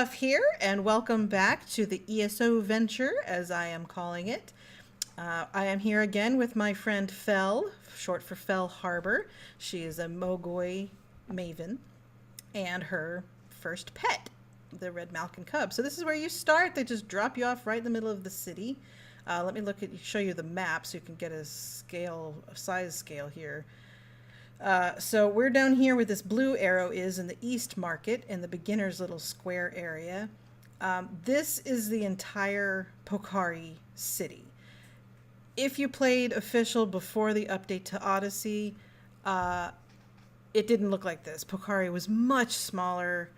Chipuff here, and welcome back to the ESOventure, as I am calling it. I am here again with my friend Fel, short for Fel Harbor. She is a Mogoi maven, and her first pet, the red Malkin cub. So this is where you start. They just drop you off right in the middle of the city. Let me show you the map so you can get a size scale here. So we're down here where this blue arrow is in the East Market in the beginner's little square area. This is the entire Pokari city. If you played official before the update to Odyssey, it didn't look like this. Pokari was much smaller.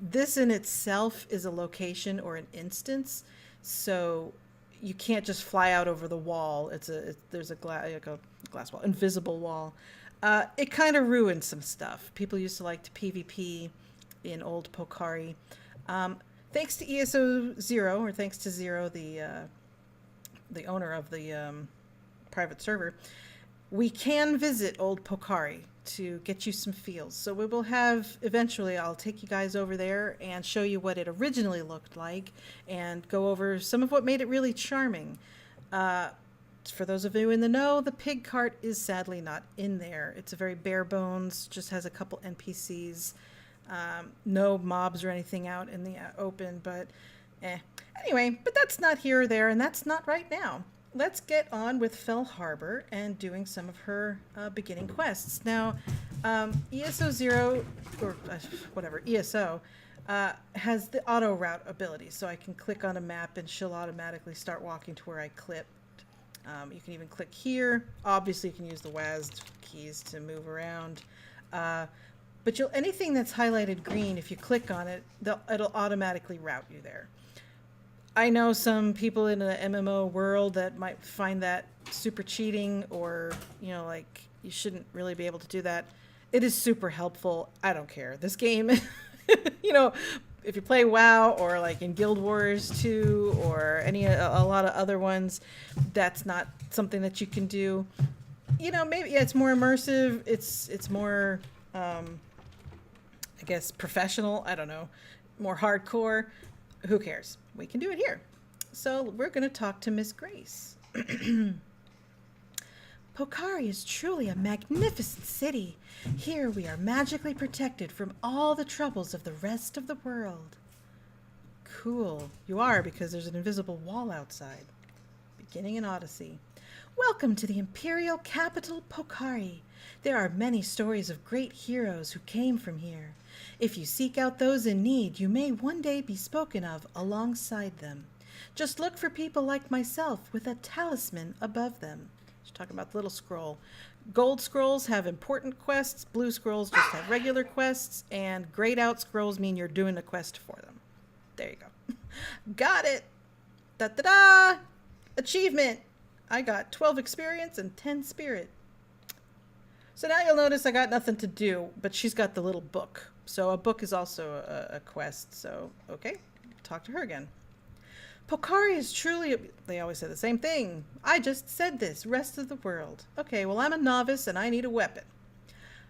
This in itself is a location or an instance, so you can't just fly out over the wall. There's a glass wall, invisible wall. It kind of ruined some stuff. People used to like to PvP in old Pokari. Thanks to ESO0, or thanks to Zero, the owner of the private server, we can visit old Pokari to get you some feels. So we will have, eventually I'll take you guys over there and show you what it originally looked like and go over some of what made it really charming. For those of you in the know, the pig cart is sadly not in there. It's a very bare bones, just has a couple NPCs, no mobs or anything out in the open, but Anyway, but that's not here or there, and that's not right now. Let's get on with Fel Harbor and doing some of her beginning quests. Now, ESO0, or whatever, ESO, has the auto route ability, so I can click on a map and she'll automatically start walking to where I clicked. You can even click here. Obviously, you can use the WASD keys to move around. But anything that's highlighted green, if you click on it, it'll automatically route you there. I know some people in the MMO world that might find that super cheating, or, like, you shouldn't really be able to do that. It is super helpful. I don't care. This game, if you play WoW or like in Guild Wars 2 or a lot of other ones, that's not something that you can do. Maybe it's more immersive. It's more, I guess, professional. I don't know, more hardcore. Who cares? We can do it here. So we're going to talk to Miss Grace. Pokari is truly a magnificent city. Here we are magically protected from all the troubles of the rest of the world. Cool. You are, because there's an invisible wall outside. Beginning in Odyssey. Welcome to the imperial capital, Pokari. There are many stories of great heroes who came from here. If you seek out those in need, you may one day be spoken of alongside them. Just look for people like myself with a talisman above them. She's talking about the little scroll. Gold scrolls have important quests. Blue scrolls just have regular quests. And grayed out scrolls mean you're doing a quest for them. There you go. Got it. Da-da-da! Achievement! I got 12 experience and 10 spirit. So now you'll notice I got nothing to do, but she's got the little book. So a book is also a quest. So, okay, talk to her again. Pokari is truly, they always say the same thing. I just said this, rest of the world. Okay, well, I'm a novice and I need a weapon.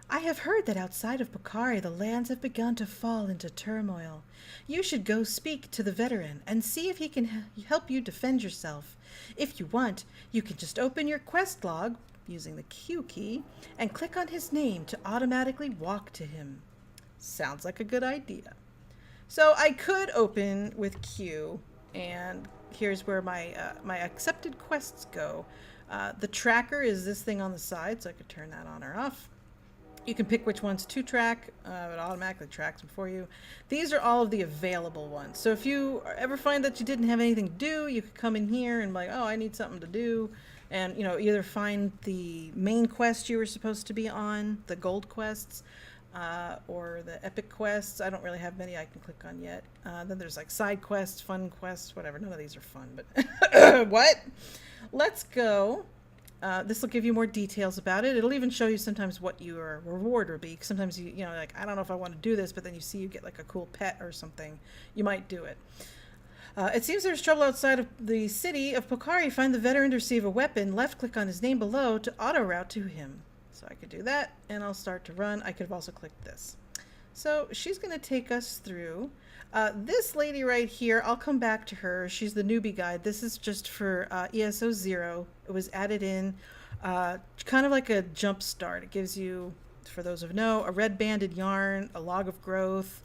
I have heard that outside of Pokari, the lands have begun to fall into turmoil. You should go speak to the veteran and see if he can help you defend yourself. If you want, you can just open your quest log using the Q key and click on his name to automatically walk to him. Sounds like a good idea. So I could open with Q, and here's where my accepted quests go. The tracker is this thing on the side, so I could turn that on or off. You can pick which ones to track. It automatically tracks them for you. These are all of the available ones. So if you ever find that you didn't have anything to do, you could come in here and be like, oh, I need something to do. And, either find the main quest you were supposed to be on, the gold quests, or the epic quests. I don't really have many I can click on yet. Then there's like side quests, fun quests, whatever. None of these are fun, but what? Let's go. This will give you more details about it. It'll even show you sometimes what your reward will be. Sometimes like, I don't know if I want to do this, but then you see you get like a cool pet or something. You might do it. It seems there's trouble outside of the city of Pokari. Find the veteran to receive a weapon. Left click on his name below to auto route to him. So I could do that, and I'll start to run. I could have also clicked this. So she's going to take us through. This lady right here, I'll come back to her. She's the newbie guide. This is just for ESO 0. It was added in kind of like a jump start. It gives you, for those who know, a red banded yarn, a log of growth,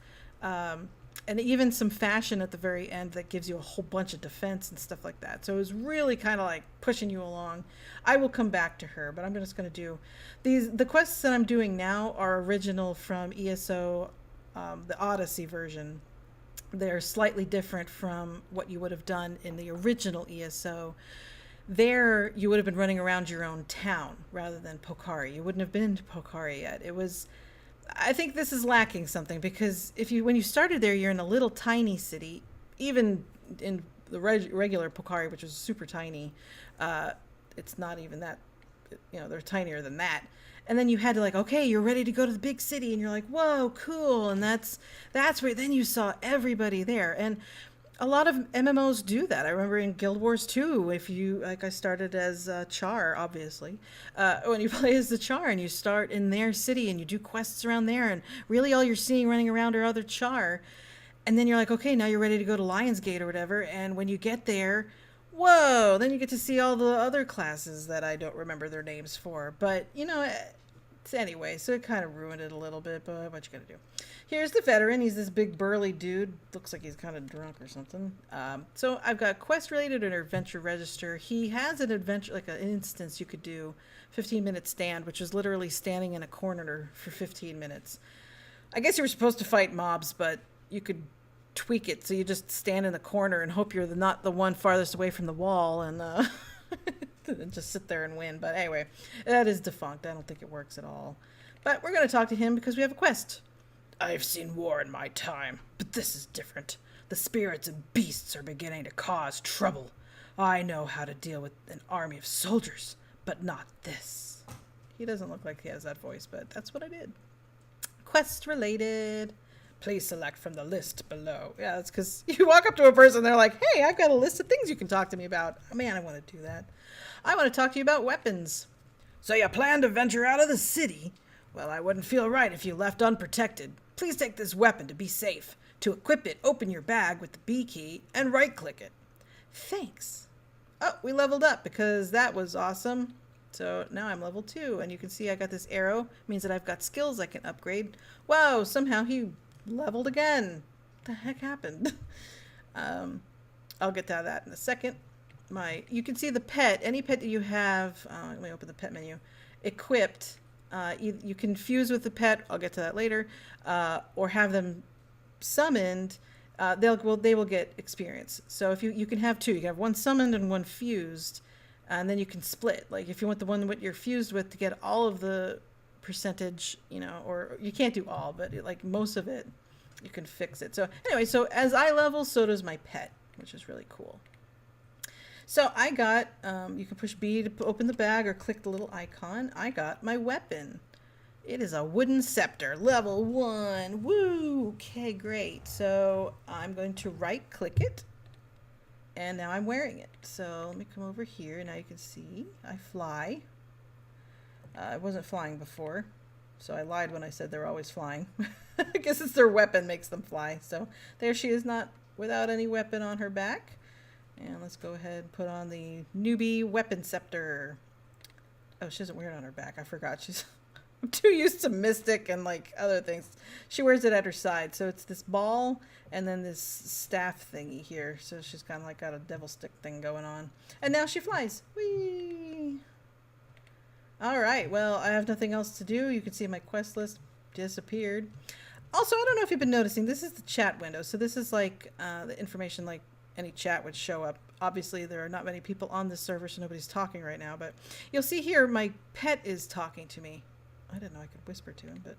and even some fashion at the very end that gives you a whole bunch of defense and stuff like that. So it was really kind of like pushing you along. I will come back to her, but I'm just going to do the quests that I'm doing now are original from ESO, the Odyssey version. They're slightly different from what you would have done in the original ESO. There, you would have been running around your own town rather than Pokari. You wouldn't have been to Pokari yet. I think this is lacking something, because when you started there, you're in a little tiny city. Even in the regular Pokari, which was super tiny, it's not even that, they're tinier than that. And then you had to okay, you're ready to go to the big city, and you're like, whoa, cool. And that's where then you saw everybody there. And a lot of MMOs do that. I remember in Guild Wars 2, I started as Char, obviously. When you play as the Char and you start in their city and you do quests around there, and really all you're seeing running around are other Char. And then you're like, okay, now you're ready to go to Lionsgate or whatever. And when you get there, whoa, then you get to see all the other classes that I don't remember their names for. But, anyway, so it kind of ruined it a little bit, but what you gonna do? Here's the veteran. He's this big burly dude. Looks like he's kind of drunk or something. So I've got quest related and adventure register. He has an adventure, like an instance you could do, 15-minute stand, which is literally standing in a corner for 15 minutes. I guess you were supposed to fight mobs, but you could tweak it so you just stand in the corner and hope you're not the one farthest away from the wall, and just sit there and win. But anyway, that is defunct. I don't think it works at all. But we're going to talk to him because we have a quest. I've seen war in my time, but this is different. The spirits and beasts are beginning to cause trouble. I know how to deal with an army of soldiers, but not this. He doesn't look like he has that voice, but that's what I did. Quest related. Please select from the list below. Yeah, that's because you walk up to a person, they're like, hey, I've got a list of things you can talk to me about. Oh, man, I want to do that. I want to talk to you about weapons. So you plan to venture out of the city? Well, I wouldn't feel right if you left unprotected. Please take this weapon to be safe. To equip it, open your bag with the B key and right-click it. Thanks. Oh, we leveled up because that was awesome. So now I'm level 2, and you can see I got this arrow. It means that I've got skills I can upgrade. Wow, somehow he leveled again. What the heck happened? I'll get to that in a second. You can see the pet. Any pet that you have, let me open the pet menu, equipped. You can fuse with the pet. I'll get to that later. Or have them summoned. They will get experience. So if you can have 2, you can have one summoned and one fused, and then you can split. Like if you want the one that you're fused with to get all of the percentage, or you can't do all, but most of it, you can fix it. So anyway, so as I level, so does my pet, which is really cool. So I got, you can push B to open the bag or click the little icon. I got my weapon. It is a wooden scepter, level 1. Woo! Okay, great. So I'm going to right click it, and now I'm wearing it. So let me come over here. Now you can see I fly. I wasn't flying before, so I lied when I said they're always flying. I guess it's their weapon makes them fly. So there she is, not without any weapon on her back. And let's go ahead and put on the newbie weapon scepter. Oh, she doesn't wear it on her back. I forgot. I'm too used to Mystic and other things. She wears it at her side. So it's this ball and then this staff thingy here. So she's kind of got a devil stick thing going on. And now she flies. Whee! All right. Well, I have nothing else to do. You can see my quest list disappeared. Also, I don't know if you've been noticing, this is the chat window. So this is the information any chat would show up. Obviously, there are not many people on this server, so nobody's talking right now. But you'll see here, my pet is talking to me. I didn't know I could whisper to him, but...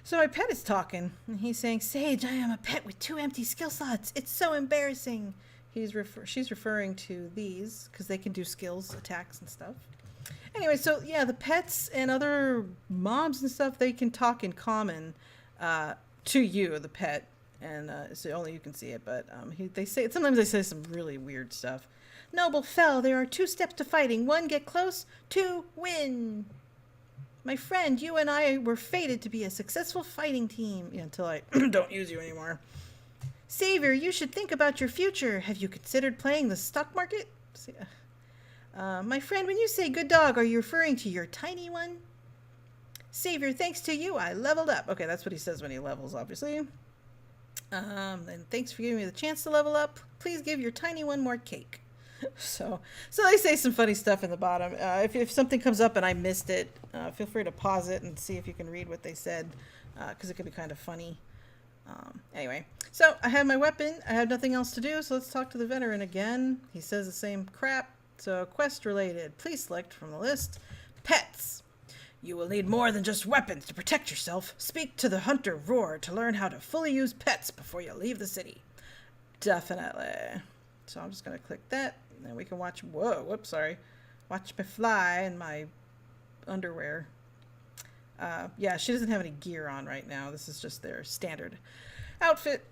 So my pet is talking, and he's saying, Sage, I am a pet with 2 empty skill slots. It's so embarrassing. She's referring to these, because they can do skills, attacks, and stuff. Anyway, so yeah, the pets and other mobs and stuff, they can talk in common to you, the pet. And so only you can see it, but sometimes they say some really weird stuff. Noble Fell, there are 2 steps to fighting. 1, get close. 2, win. My friend, you and I were fated to be a successful fighting team. Yeah, until I don't use you anymore. Savior, you should think about your future. Have you considered playing the stock market? My friend, when you say good dog, are you referring to your tiny one? Savior, thanks to you, I leveled up. Okay, that's what he says when he levels, obviously. And thanks for giving me the chance to level up. Please give your tiny one more cake. So they say some funny stuff in the bottom. If something comes up and I missed it, feel free to pause it and see if you can read what they said, because it could be kind of funny. Anyway, so I have my weapon. I have nothing else to do, so let's talk to the veteran again. He says the same crap. So quest related. Please select from the list. Pets. You will need more than just weapons to protect yourself. Speak to the hunter Roar to learn how to fully use pets before you leave the city. Definitely. So I'm just going to click that. And then we can watch... Whoops, sorry. Watch me fly in my underwear. Yeah, she doesn't have any gear on right now. This is just their standard outfit.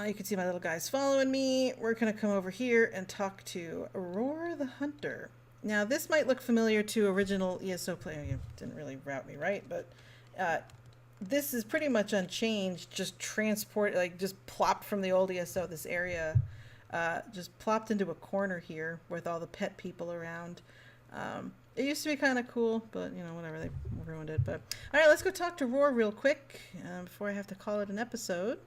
You can see my little guys following me. We're going to come over here and talk to Roar the Hunter. Now, this might look familiar to original ESO player. You didn't really route me right, but this is pretty much unchanged. Just just plopped from the old ESO, this area. Just plopped into a corner here with all the pet people around. It used to be kind of cool, but, whatever, they ruined it. But all right, let's go talk to Roar real quick before I have to call it an episode.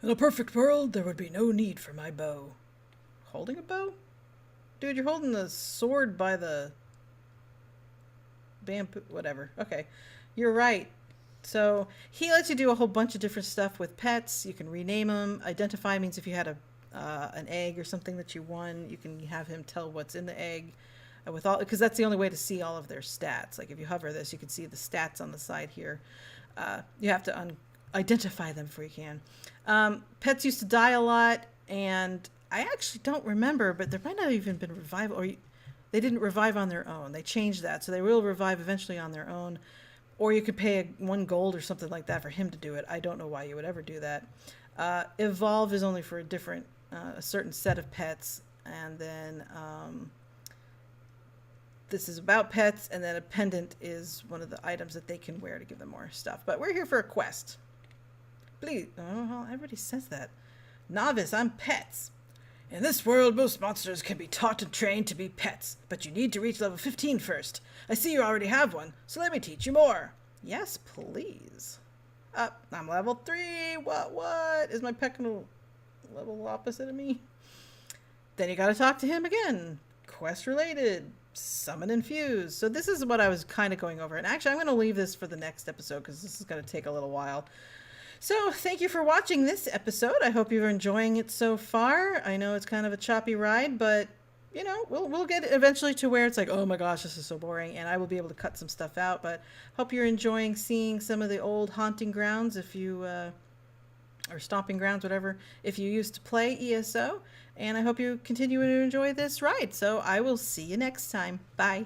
In a perfect world, there would be no need for my bow. Holding a bow? Dude, you're holding the sword by the bamboo, whatever. Okay, you're right. So he lets you do a whole bunch of different stuff with pets. You can rename them. Identify means if you had an egg or something that you won, you can have him tell what's in the egg. Because that's the only way to see all of their stats. Like if you hover this, you can see the stats on the side here. You have to identify them before you can. Pets used to die a lot, and I actually don't remember, but there might not have even been revival, or they didn't revive on their own. They changed that, so they will revive eventually on their own, or you could pay 1 gold or something like that for him to do it. I don't know why you would ever do that. Evolve is only for a certain set of pets, and then this is about pets, and then a pendant is one of the items that they can wear to give them more stuff. But we're here for a quest. Please, everybody says that. Novice, I'm pets. In this world, most monsters can be taught and trained to be pets, but you need to reach level 15 first. I see you already have one, so let me teach you more. Yes, please. I'm level 3. What? Is my pet gonna level opposite of me? Then you gotta talk to him again. Quest related. Summon and fuse. So this is what I was kind of going over. And actually, I'm going to leave this for the next episode because this is going to take a little while. So thank you for watching this episode. I hope you're enjoying it so far. I know it's kind of a choppy ride, but we'll get eventually to where it's like, oh my gosh, this is so boring, and I will be able to cut some stuff out. But hope you're enjoying seeing some of the old haunting grounds if you or stomping grounds, whatever, if you used to play ESO. And I hope you continue to enjoy this ride. So I will see you next time. Bye.